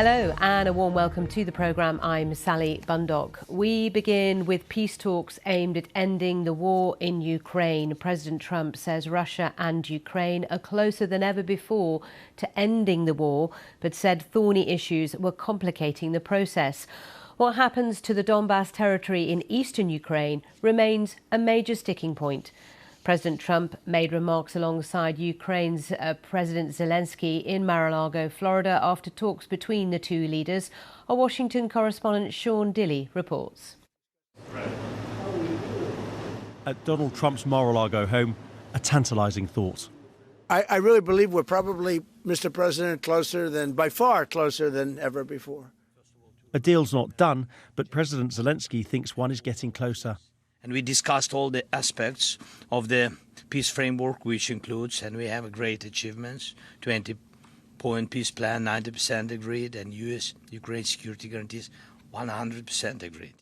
Hello and a warm welcome to the programme. I'm Sally Bundock. We begin with peace talks aimed at ending the war in Ukraine. President Trump says Russia and Ukraine are closer than ever before to ending the war, but said thorny issues were complicating the process. What happens to the Donbas territory in eastern Ukraine remains a major sticking point. President Trump made remarks alongside Ukraine's President Zelenskyy in Mar-a-Lago, Florida, after talks between the two leaders. Our Washington correspondent Sean Dilley reports. At Donald Trump's Mar-a-Lago home, a tantalising thought. I really believe we're probably, Mr. President, by far closer than ever before. A deal's not done, but President Zelenskyy thinks one is getting closer. And we discussed all the aspects of the peace framework, which includes, and we have great achievements, 20-point peace plan, 90% agreed, and US-Ukraine security guarantees, 100% agreed.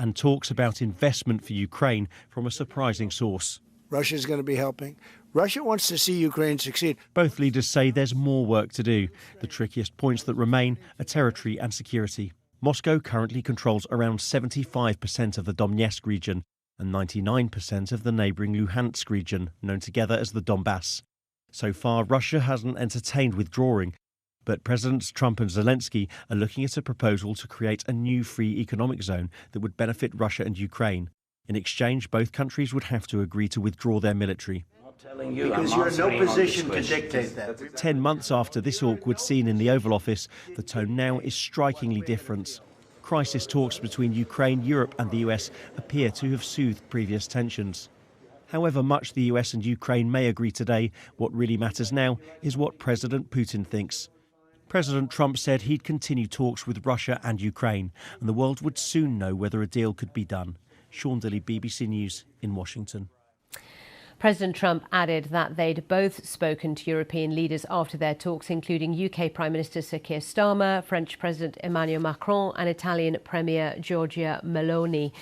And talks about investment for Ukraine from a surprising source. Russia's going to be helping. Russia wants to see Ukraine succeed. Both leaders say there's more work to do. The trickiest points that remain are territory and security. Moscow currently controls around 75% of the Donetsk region, and 99% of the neighbouring Luhansk region, known together as the Donbass. So far, Russia hasn't entertained withdrawing, but Presidents Trump and Zelensky are looking at a proposal to create a new free economic zone that would benefit Russia and Ukraine. In exchange, both countries would have to agree to withdraw their military. Because you're in no position to dictate that. 10 months after this awkward scene in the Oval Office, the tone now is strikingly different. Crisis talks between Ukraine, Europe and the US appear to have soothed previous tensions. However much the US and Ukraine may agree today, what really matters now is what President Putin thinks. President Trump said he'd continue talks with Russia and Ukraine, and the world would soon know whether a deal could be done. Sean Dilley, BBC News in Washington. President Trump added that they'd both spoken to European leaders after their talks, including UK Prime Minister Sir Keir Starmer, French President Emmanuel Macron and Italian Premier Giorgia Meloni.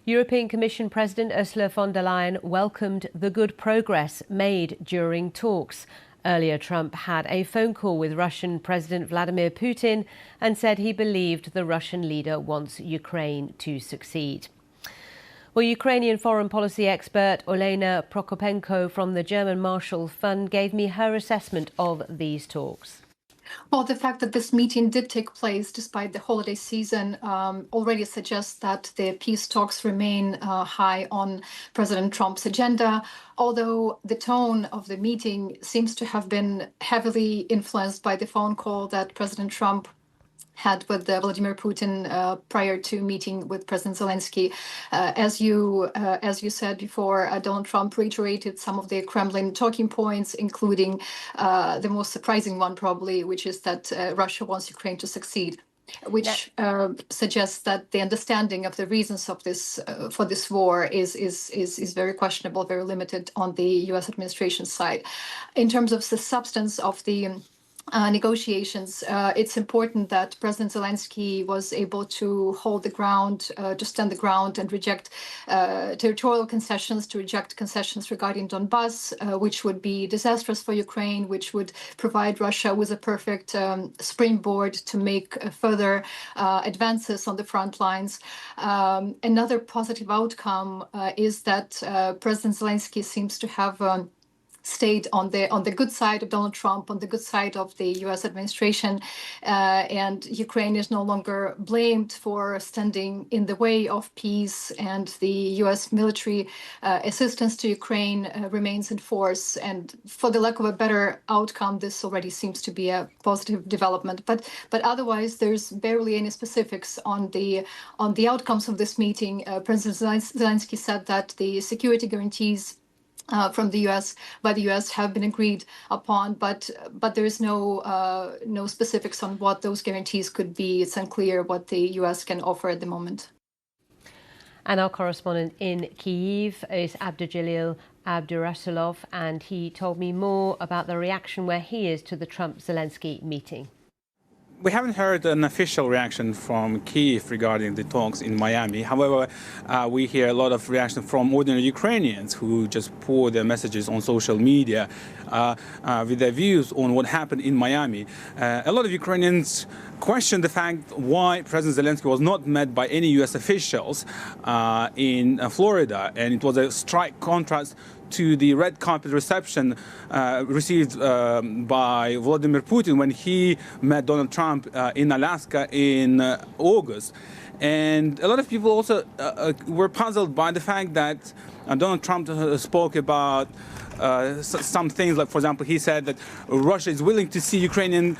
European Commission President Ursula von der Leyen welcomed the good progress made during talks. Earlier, Trump had a phone call with Russian President Vladimir Putin and said he believed the Russian leader wants Ukraine to succeed. Well, Ukrainian foreign policy expert Olena Prokopenko from the German Marshall Fund gave me her assessment of these talks. Well, the fact that this meeting did take place despite the holiday season already suggests that the peace talks remain high on President Trump's agenda, although the tone of the meeting seems to have been heavily influenced by the phone call that President Trump had with Vladimir Putin prior to meeting with President Zelenskyy. As you said before, Donald Trump reiterated some of the Kremlin talking points, including the most surprising one probably, which is that Russia wants Ukraine to succeed, which suggests that the understanding of the reasons of this for this war is very questionable, very limited on the U.S. administration side. In terms of the substance of the negotiations, it's important that President Zelenskyy was able to hold the ground, to stand the ground and reject territorial concessions, to reject concessions regarding Donbas, which would be disastrous for Ukraine, which would provide Russia with a perfect springboard to make further advances on the front lines. Another positive outcome is that President Zelenskyy seems to have stayed on the good side of Donald Trump, on the good side of the U.S. administration, and Ukraine is no longer blamed for standing in the way of peace, and the U.S. military assistance to Ukraine remains in force. And for the lack of a better outcome, this already seems to be a positive development. But otherwise, there's barely any specifics on the outcomes of this meeting. President Zelenskyy said that the security guarantees from the U.S. by the U.S. have been agreed upon, but there is no specifics on what those guarantees could be. It's unclear what the U.S. can offer at the moment. And our correspondent in Kyiv is Abdujalil Abdurasulov, and he told me more about the reaction where he is to the Trump-Zelenskyy meeting. We haven't heard an official reaction from Kyiv regarding the talks in Miami. However, we hear a lot of reaction from ordinary Ukrainians who just pour their messages on social media with their views on what happened in Miami. A lot of Ukrainians question the fact why President Zelensky was not met by any US officials in Florida, and it was a strike contrast to the red carpet reception received by Vladimir Putin when he met Donald Trump in Alaska in August. And a lot of people also were puzzled by the fact that Donald Trump spoke about some things, like, for example, he said that Russia is willing to see Ukraine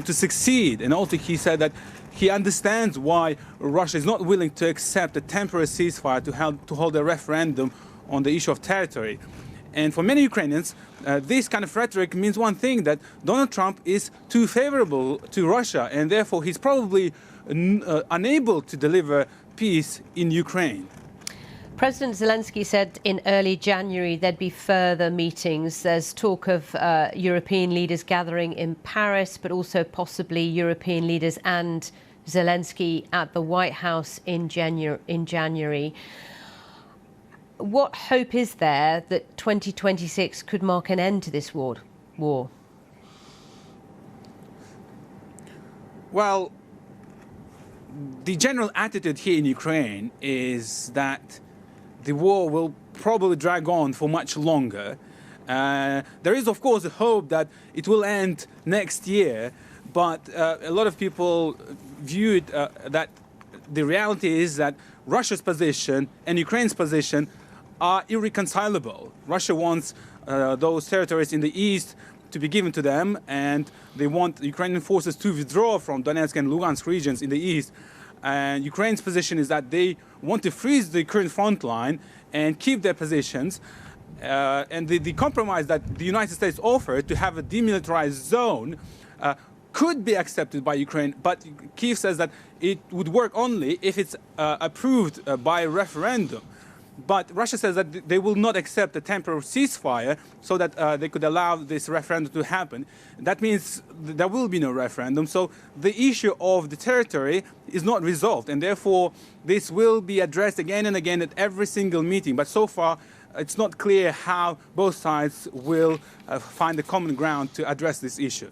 to succeed. And also he said that he understands why Russia is not willing to accept a temporary ceasefire to hold a referendum on the issue of territory. And for many Ukrainians, this kind of rhetoric means one thing, that Donald Trump is too favorable to Russia, and therefore he's probably unable to deliver peace in Ukraine. President Zelensky said in early January there'd be further meetings. There's talk of European leaders gathering in Paris, but also possibly European leaders and Zelensky at the White House in January. What hope is there that 2026 could mark an end to this war? Well, the general attitude here in Ukraine is that the war will probably drag on for much longer. There is, of course, a hope that it will end next year, but a lot of people view it that the reality is that Russia's position and Ukraine's position are irreconcilable. Russia wants those territories in the east to be given to them, and they want Ukrainian forces to withdraw from Donetsk and Lugansk regions in the east. And Ukraine's position is that they want to freeze the current front line and keep their positions. And the compromise that the United States offered to have a demilitarized zone could be accepted by Ukraine, but Kyiv says that it would work only if it's approved by referendum. But Russia says that they will not accept a temporary ceasefire so that they could allow this referendum to happen. That means there will be no referendum. So the issue of the territory is not resolved, and therefore this will be addressed again and again at every single meeting. But so far, it's not clear how both sides will find a common ground to address this issue.